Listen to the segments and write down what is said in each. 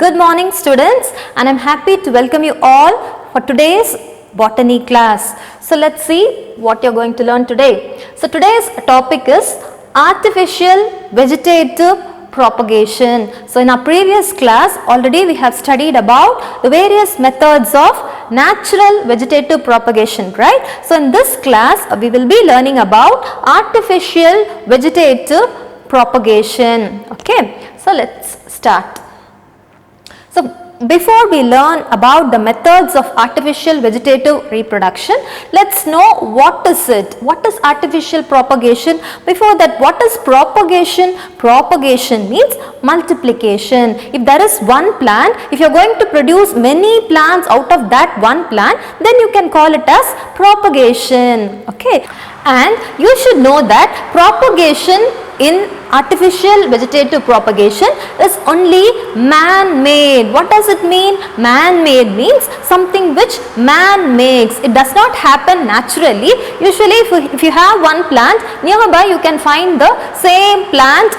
Good morning students, and I am happy to welcome you all for today's botany class. So let's see what you are going to learn today. So today's topic is artificial vegetative propagation. So in our previous class already we have studied about the various methods of natural vegetative propagation, right? So in this class we will be learning about artificial vegetative propagation. Okay, so let's start. So before we learn about the methods of artificial vegetative reproduction, let's know what is it. What is artificial propagation? Before that, what is propagation? Propagation means multiplication. If there is one plant, if you are going to produce many plants out of that one plant, then you can call it as propagation. Okay, and you should know that propagation in artificial vegetative propagation is only man-made. What does it mean? Man-made means something which man makes. It does not happen naturally. Usually if you have one plant, nearby you can find the same plant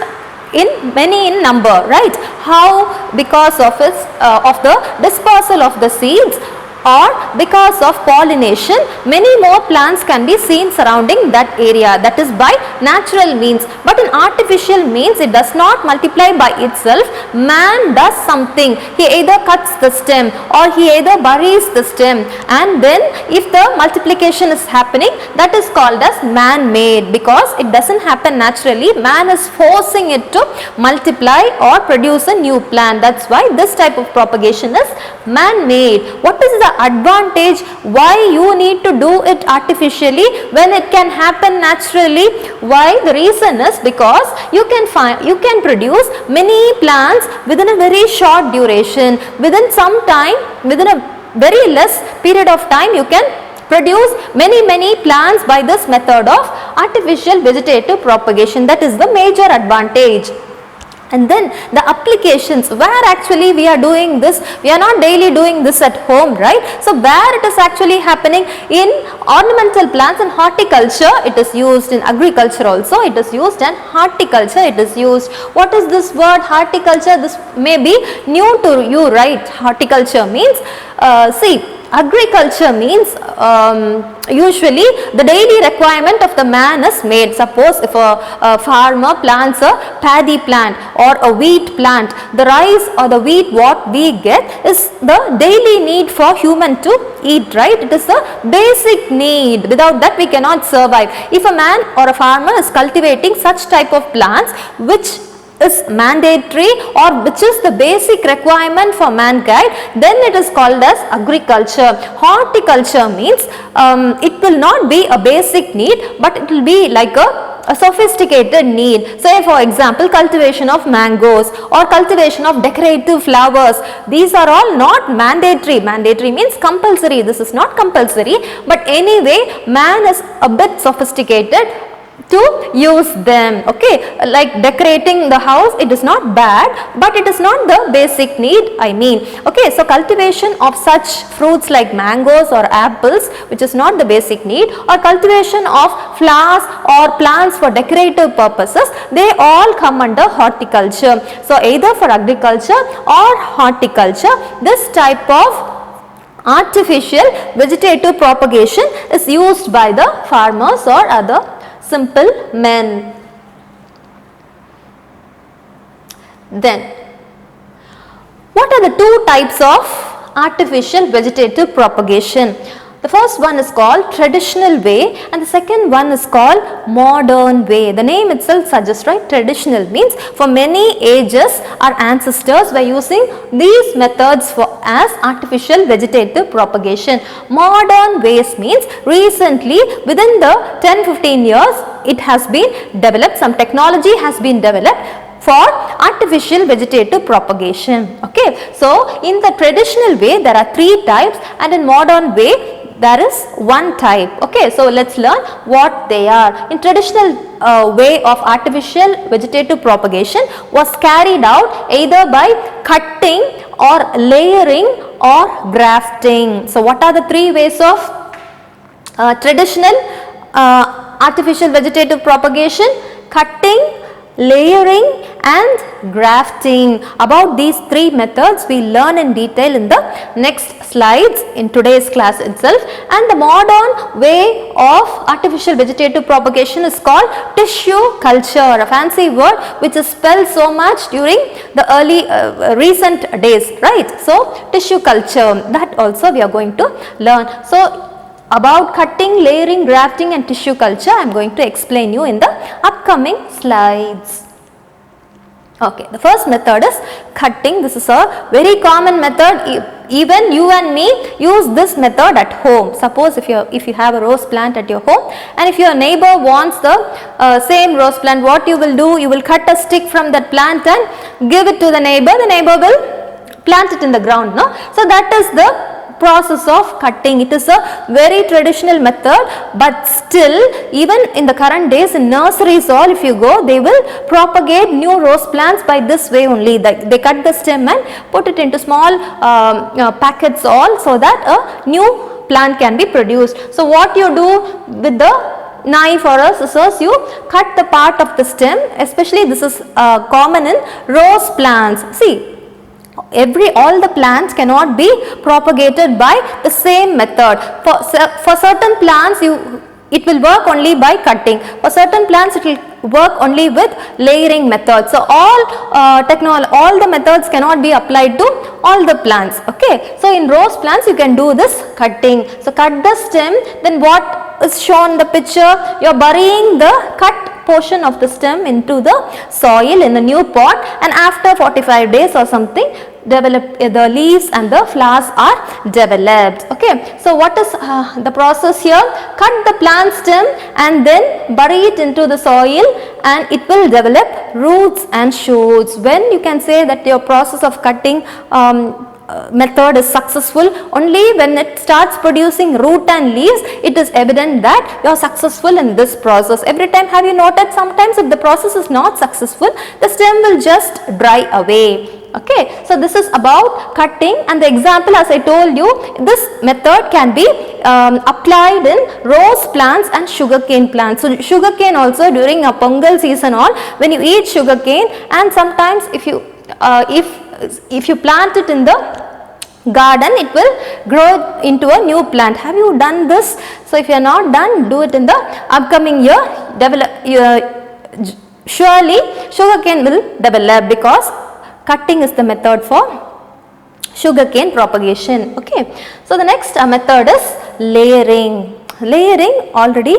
in many in number, right? How? Because of the dispersal of the seeds, or because of pollination, many more plants can be seen surrounding that area. That is by natural means. But in artificial means, it does not multiply by itself. Man does something. He either cuts the stem or he either buries the stem, and then if the multiplication is happening, that is called as man-made, because it doesn't happen naturally. Man is forcing it to multiply or produce a new plant. That's why this type of propagation is man-made. What is the advantage why you need to do it artificially when it can happen naturally? Why? The reason is because you can produce many plants within a very short duration. Within some time, within a very less period of time, you can produce many plants by this method of artificial vegetative propagation. That is the major advantage. And then the applications, where actually we are doing this, we are not daily doing this at home, right? So where it is actually happening? In ornamental plants and horticulture, it is used. In agriculture also it is used, and horticulture it is used. What is this word horticulture? This may be new to you, right? Horticulture means, agriculture means usually the daily requirement of the man is made. Suppose if a farmer plants a paddy plant or a wheat plant, the rice or the wheat what we get is the daily need for human to eat, right? It is a basic need. Without that we cannot survive. If a man or a farmer is cultivating such type of plants which is mandatory or which is the basic requirement for mankind, then it is called as agriculture. Horticulture means it will not be a basic need, but it will be like a sophisticated need. Say for example, cultivation of mangoes or cultivation of decorative flowers. These are all not mandatory. Mandatory means compulsory. This is not compulsory, but anyway man is a bit sophisticated to use them. Okay, like decorating the house, it is not bad, but it is not the basic need, I mean. Okay, so cultivation of such fruits like mangoes or apples, which is not the basic need, or cultivation of flowers or plants for decorative purposes, they all come under horticulture. So either for agriculture or horticulture, this type of artificial vegetative propagation is used by the farmers or other simple men. Then, what are the two types of artificial vegetative propagation? The first one is called traditional way and the second one is called modern way. The name itself suggests, right? Traditional means for many ages our ancestors were using these methods as artificial vegetative propagation. Modern ways means recently within the 10-15 years it has been developed, some technology has been developed for artificial vegetative propagation. Okay, so in the traditional way there are three types and in modern way there is one type. Okay, so let's learn what they are. In traditional way of artificial vegetative propagation was carried out either by cutting or layering or grafting. So what are the three ways of traditional artificial vegetative propagation? Cutting, layering and grafting. About these three methods we learn in detail in the next slides in today's class itself. And the modern way of artificial vegetative propagation is called tissue culture, a fancy word which is spelled so much during the early recent days, right? So tissue culture, that also we are going to learn. So about cutting, layering, grafting and tissue culture I am going to explain you in the upcoming slides. Okay, the first method is cutting. This is a very common method. Even you and me use this method at home. Suppose if you have a rose plant at your home, and if your neighbor wants the same rose plant, what you will do, you will cut a stick from that plant and give it to the neighbor will plant it in the ground, no? So that is the process of cutting. It is a very traditional method, but still even in the current days in nurseries all, if you go, they will propagate new rose plants by this way only. They cut the stem and put it into small packets all, so that a new plant can be produced. So what you do with the knife or a scissors, you cut the part of the stem, especially this is common in rose plants. See, all the plants cannot be propagated by the same method. For certain plants it will work only by cutting. For certain plants it will work only with layering method. So all the methods cannot be applied to all the plants. Okay, so in rose plants you can do this cutting. So cut the stem, then what is shown in the picture, you are burying the cut portion of the stem into the soil in a new pot, and after 45 days or something the leaves and the flowers are developed. Okay, so what is the process here? Cut the plant stem and then bury it into the soil, and it will develop roots and shoots. When you can say that your process of cutting method is successful? Only when it starts producing root and leaves, it is evident that you are successful in this process. Every time, have you noted, sometimes if the process is not successful, the stem will just dry away. Okay, so this is about cutting, and the example, as I told you, this method can be applied in rose plants and sugarcane plants. So sugarcane also, during a Pongal season all, when you eat sugarcane, and sometimes if you plant it in the garden, it will grow into a new plant. Have you done this? So if you are not done, do it in the upcoming year. Surely sugarcane will develop, because cutting is the method for sugarcane propagation. Okay, so the next method is layering. Layering, already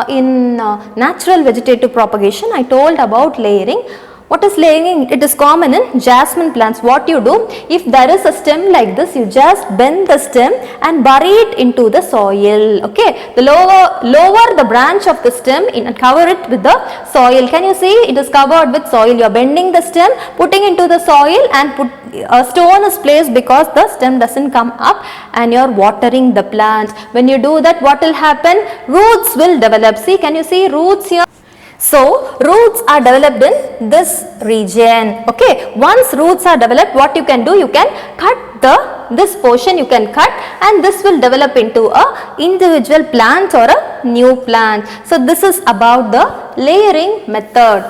in natural vegetative propagation I told about layering. What is layering? It is common in jasmine plants. What you do, if there is a stem like this, you just bend the stem and bury it into the soil. Okay, the lower the branch of the stem and cover it with the soil. Can you see, it is covered with soil. You are bending the stem, putting into the soil, and a stone is placed because the stem doesn't come up, and you are watering the plant. When you do that, what will happen? Roots will develop. See, can you see roots here? So roots are developed in this region. Okay, once roots are developed, what you can do, you can cut this portion, you can cut, and this will develop into a individual plant or a new plant. So this is about the layering method.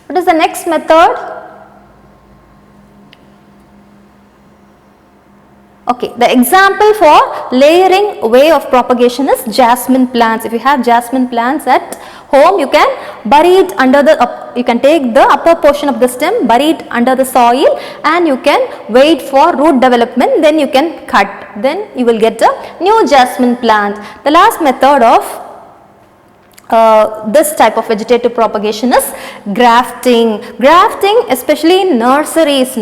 What is the next method? Okay, the example for layering way of propagation is jasmine plants. If you have jasmine plants at home, you can bury it under you can take the upper portion of the stem, bury it under the soil, and you can wait for root development, then you can cut, then you will get a new jasmine plant. The last method of this type of vegetative propagation is grafting. Grafting, especially in nurseries,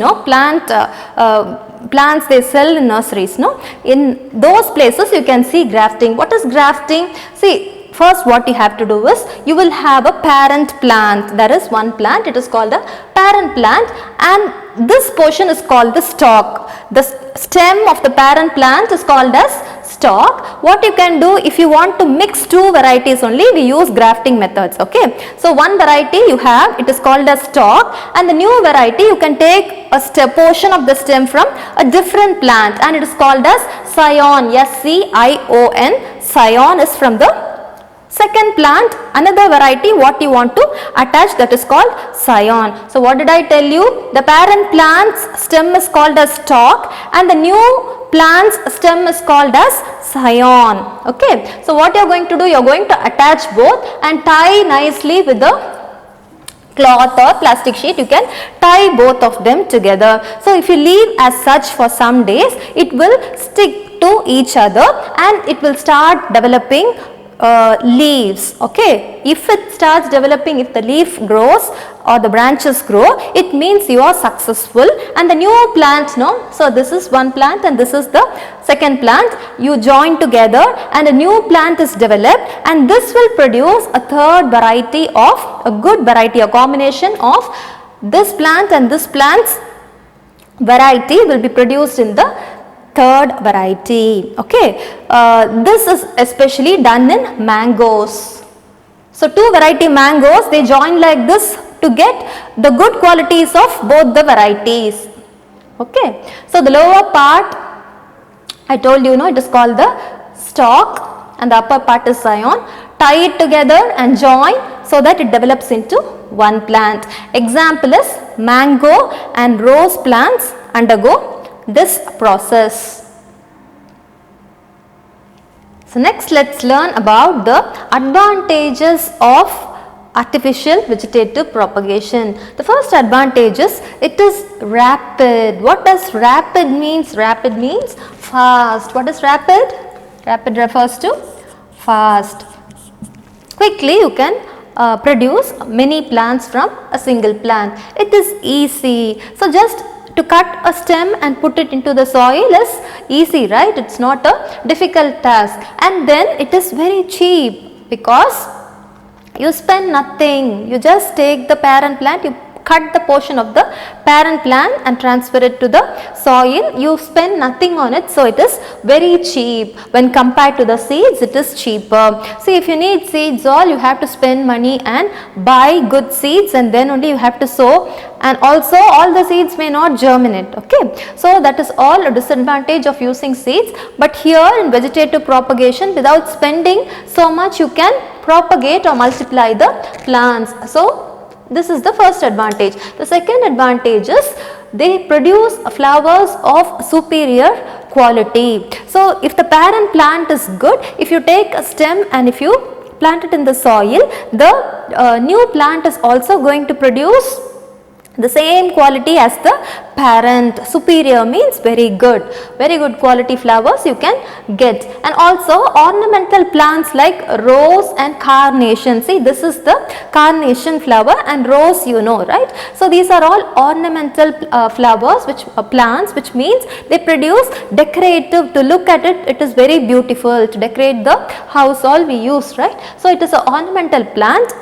plants they sell in nurseries, in those places you can see grafting. What is grafting? See, first what you have to do is, you will have a parent plant. There is one plant, it is called a parent plant, and this portion is called the stalk. The stem of the parent plant is called as stalk. What you can do, if you want to mix two varieties only, we use grafting methods. Okay, so one variety you have, it is called as stalk, and the new variety you can take a portion of the stem from a different plant, and it is called as scion. S-C-I-O-N. Scion is from the Second plant, another variety what you want to attach, that is called scion. So what did I tell you? The parent plant's stem is called as stalk and the new plant's stem is called as scion. Okay. So what you are going to do? You are going to attach both and tie nicely with the cloth or plastic sheet. You can tie both of them together. So if you leave as such for some days, it will stick to each other and it will start developing leaves. Okay, if it starts developing, if the leaf grows or the branches grow, it means you are successful. And the new plant, no, so this is one plant and this is the second plant, you join together and a new plant is developed, and this will produce a third variety of a good variety, a combination of this plant and this plant's variety will be produced in the third variety. Okay, this is especially done in mangoes. So two variety mangoes, they join like this to get the good qualities of both the varieties. Okay, so the lower part I told you, it is called the stalk and the upper part is scion. Tie it together and join so that it develops into one plant. Example is mango and rose plants undergo this process. So next let's learn about the advantages of artificial vegetative propagation. The first advantage is it is rapid. What does rapid means? Rapid means fast. What is rapid? Rapid refers to fast. Quickly you can produce many plants from a single plant. It is easy. So just to cut a stem and put it into the soil is easy, right? It's not a difficult task. And then it is very cheap because you spend nothing. You just take the parent plant, you cut the portion of the parent plant and transfer it to the soil. You spend nothing on it, so it is very cheap. When compared to the seeds, it is cheaper. See, if you need seeds, all you have to spend money and buy good seeds, and then only you have to sow, and also all the seeds may not germinate. Okay, so that is all a disadvantage of using seeds. But here in vegetative propagation, without spending so much, you can propagate or multiply the plants. So this is the first advantage. The second advantage is they produce flowers of superior quality. So if the parent plant is good, if you take a stem and if you plant it in the soil, the new plant is also going to produce the same quality as the parent. Superior means very good quality flowers you can get. And also ornamental plants like rose and carnation. See, this is the carnation flower and rose, right? So these are all ornamental flowers, which plants, which means they produce decorative. To look at it, it is very beautiful. To decorate the house, all we use, right? So it is an ornamental plant.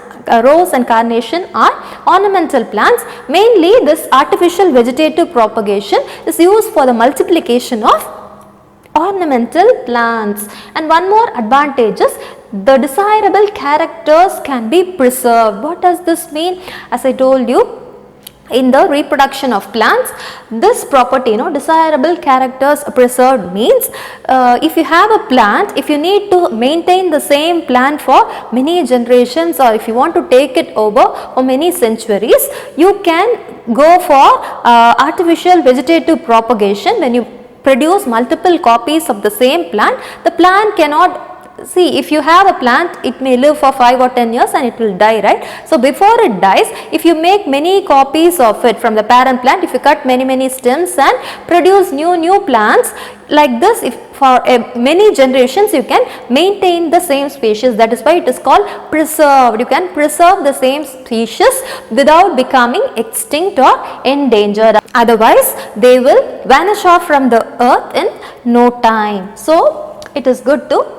Rose and carnation are ornamental plants. Mainly this artificial vegetative propagation is used for the multiplication of ornamental plants. And one more advantage is the desirable characters can be preserved. What does this mean? As I told you, in the reproduction of plants, this property, desirable characters preserved means if you have a plant, if you need to maintain the same plant for many generations, or if you want to take it over for many centuries, you can go for artificial vegetative propagation. When you produce multiple copies of the same plant, the plant cannot. See, if you have a plant, it may live for 5 or 10 years and it will die, right? So before it dies, if you make many copies of it from the parent plant, if you cut many stems and produce new plants like this, if for many generations you can maintain the same species. That is why it is called preserved. You can preserve the same species without becoming extinct or endangered. Otherwise, they will vanish off from the earth in no time. So it is good to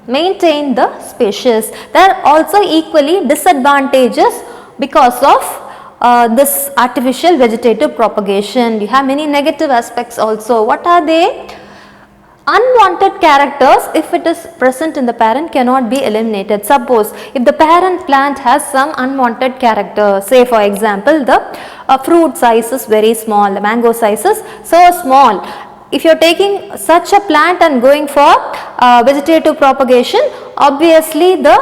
maintain the species. There are also equally disadvantages because of this artificial vegetative propagation. You have many negative aspects also. What are they? Unwanted characters, if it is present in the parent, cannot be eliminated. Suppose if the parent plant has some unwanted character, say for example the fruit size is very small, the mango size is so small. If you are taking such a plant and going for vegetative propagation, obviously the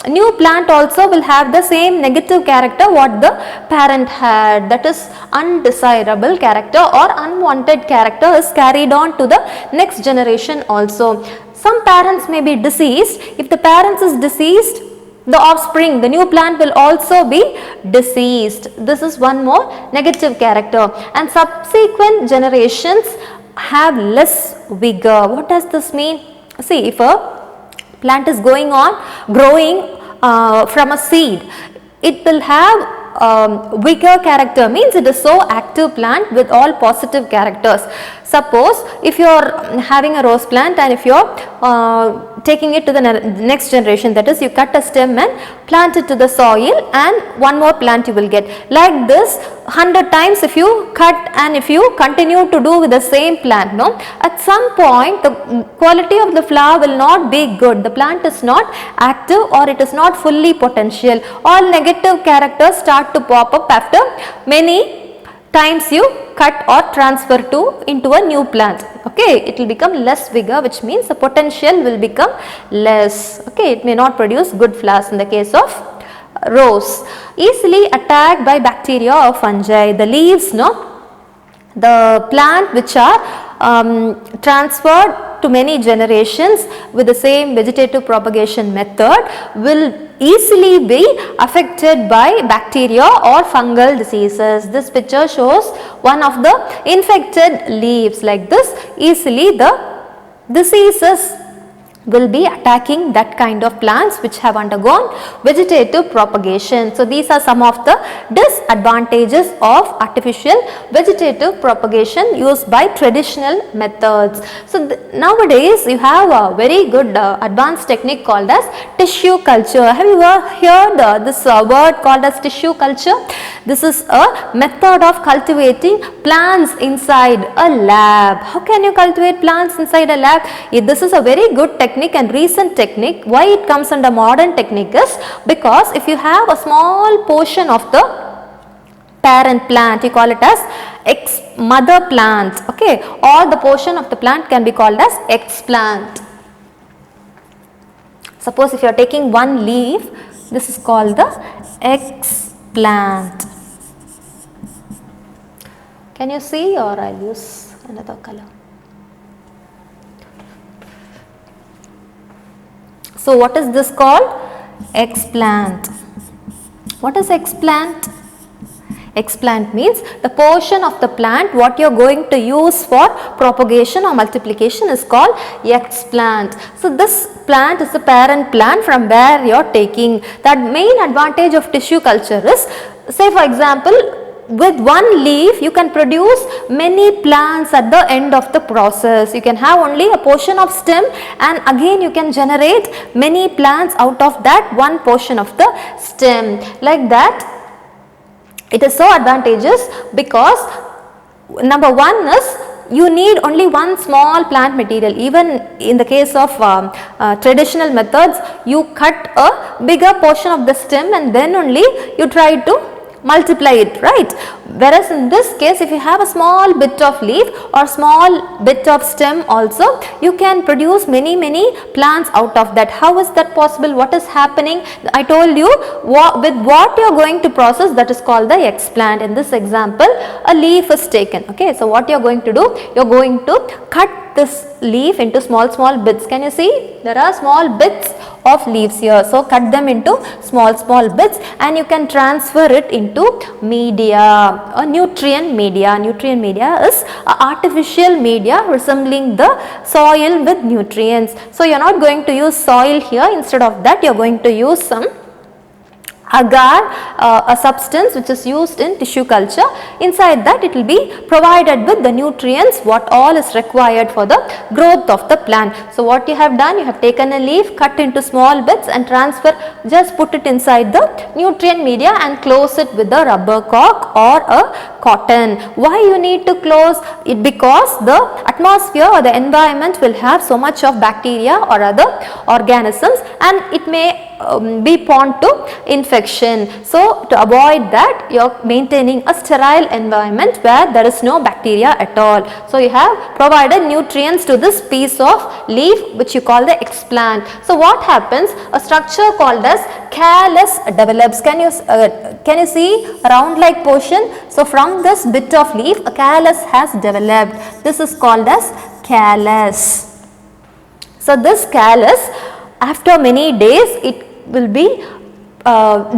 new plant also will have the same negative character what the parent had, that is undesirable character or unwanted character is carried on to the next generation also. Some parents may be deceased. If the parents is deceased, the offspring, the new plant will also be deceased. This is one more negative character, and subsequent generations have less vigor. What does this mean? See, if a plant is growing from a seed, it will have vigor character, means it is so active plant with all positive characters. Suppose if you are having a rose plant and if you are taking it to the next generation, that is you cut a stem and plant it to the soil and one more plant you will get. Like this 100 times if you cut and if you continue to do with the same plant, no, at some point the quality of the flower will not be good. The plant is not active or it is not fully potential. All negative characters start to pop up after many times you cut or transfer into a new plant. Okay, it will become less vigor, which means the potential will become less. Okay, it may not produce good flowers in the case of rose. Easily attacked by bacteria or fungi. The leaves, no, the plant which are transferred to many generations with the same vegetative propagation method will easily be affected by bacteria or fungal diseases. This picture shows one of the infected leaves. Like this, easily the diseases will be attacking that kind of plants which have undergone vegetative propagation. So, these are some of the disadvantages of artificial vegetative propagation used by traditional methods. So, nowadays you have a very good advanced technique called as tissue culture. Have you ever heard this word called as tissue culture? This is a method of cultivating plants inside a lab. How can you cultivate plants inside a lab? This is a very good technique and recent technique. Why it comes under modern technique is because if you have a small portion of the parent plant, you call it as mother plant, okay, or the portion of the plant can be called as explant. Suppose if you are taking one leaf, this is called the explant. Can you see, or I'll use another color? So, what is this called? Explant. What is explant? Explant means the portion of the plant what you are going to use for propagation or multiplication is called explant. So, this plant is the parent plant from where you are taking. That main advantage of tissue culture is, say for example, with one leaf you can produce many plants at the end of the process. You can have only a portion of stem and again you can generate many plants out of that one portion of the stem. Like that, it is so advantageous because number one is you need only one small plant material. Even in the case of traditional methods, you cut a bigger portion of the stem and then only you try to multiply it, right? Whereas in this case, if you have a small bit of leaf or small bit of stem also, you can produce many plants out of that. How is that possible? What is happening? I told you with what you are going to process, that is called the explant. In this example, a leaf is taken. Okay, so what you are going to do? You are going to cut this leaf into small bits. Can you see? There are small bits of leaves here. So, cut them into small bits and you can transfer it into media, a nutrient media. Nutrient media is an artificial media resembling the soil with nutrients. So, you are not going to use soil here. Instead of that, you are going to use some agar, a substance which is used in tissue culture. Inside that it will be provided with the nutrients what all is required for the growth of the plant. So, what you have done, you have taken a leaf, cut into small bits and just put it inside the nutrient media and close it with a rubber cork or a cotton. Why you need to close it? Because the atmosphere or the environment will have so much of bacteria or other organisms and it may be prone to infection. So to avoid that, you are maintaining a sterile environment where there is no bacteria at all. So you have provided nutrients to this piece of leaf which you call the explant. So what happens? A structure called as callus develops. Can you see a round like portion? So from this bit of leaf a callus has developed. This is called as callus. So this callus, after many days it will be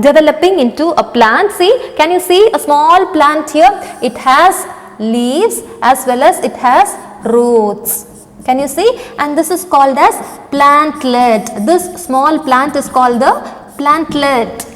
developing into a plant. See, can you see a small plant here? It has leaves as well as it has roots. Can you see? And this is called as plantlet. This small plant is called the plantlet.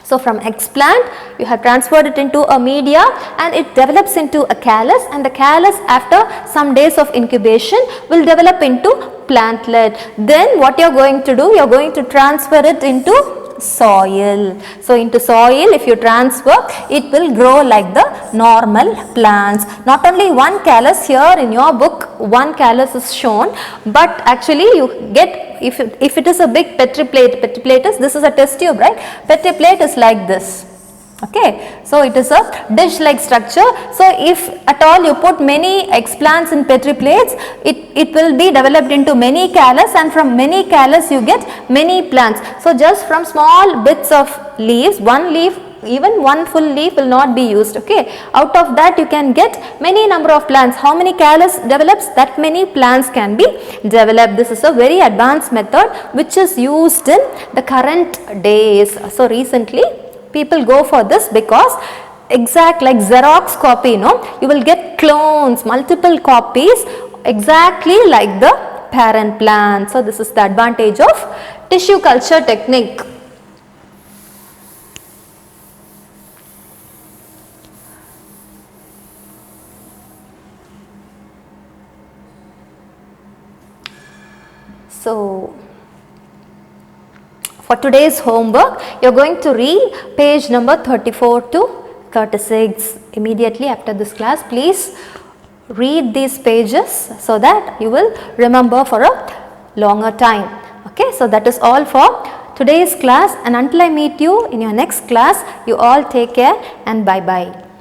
So from explant you have transferred it into a media and it develops into a callus, and the callus after some days of incubation will develop into plantlet. Then what you are going to do? You are going to transfer it into soil. So into soil if you transfer, it will grow like the normal plants. Not only one callus, here in your book one callus is shown, but actually you get, if it is a big Petri plate is, this is a test tube, right? Petri plate is like this. Okay, so it is a dish like structure. So if at all you put many explants in Petri plates, it will be developed into many callus, and from many callus you get many plants. So just from small bits of leaves, one leaf, even one full leaf will not be used. Okay, out of that you can get many number of plants. How many callus develops, that many plants can be developed. This is a very advanced method which is used in the current days. So recently people go for this because exact like Xerox copy, you will get clones, multiple copies exactly like the parent plant. So this is the advantage of tissue culture technique. So for today's homework, you are going to read page number 34 to 36. Immediately after this class, please read these pages so that you will remember for a longer time. Okay, so that is all for today's class, and until I meet you in your next class, you all take care and bye bye.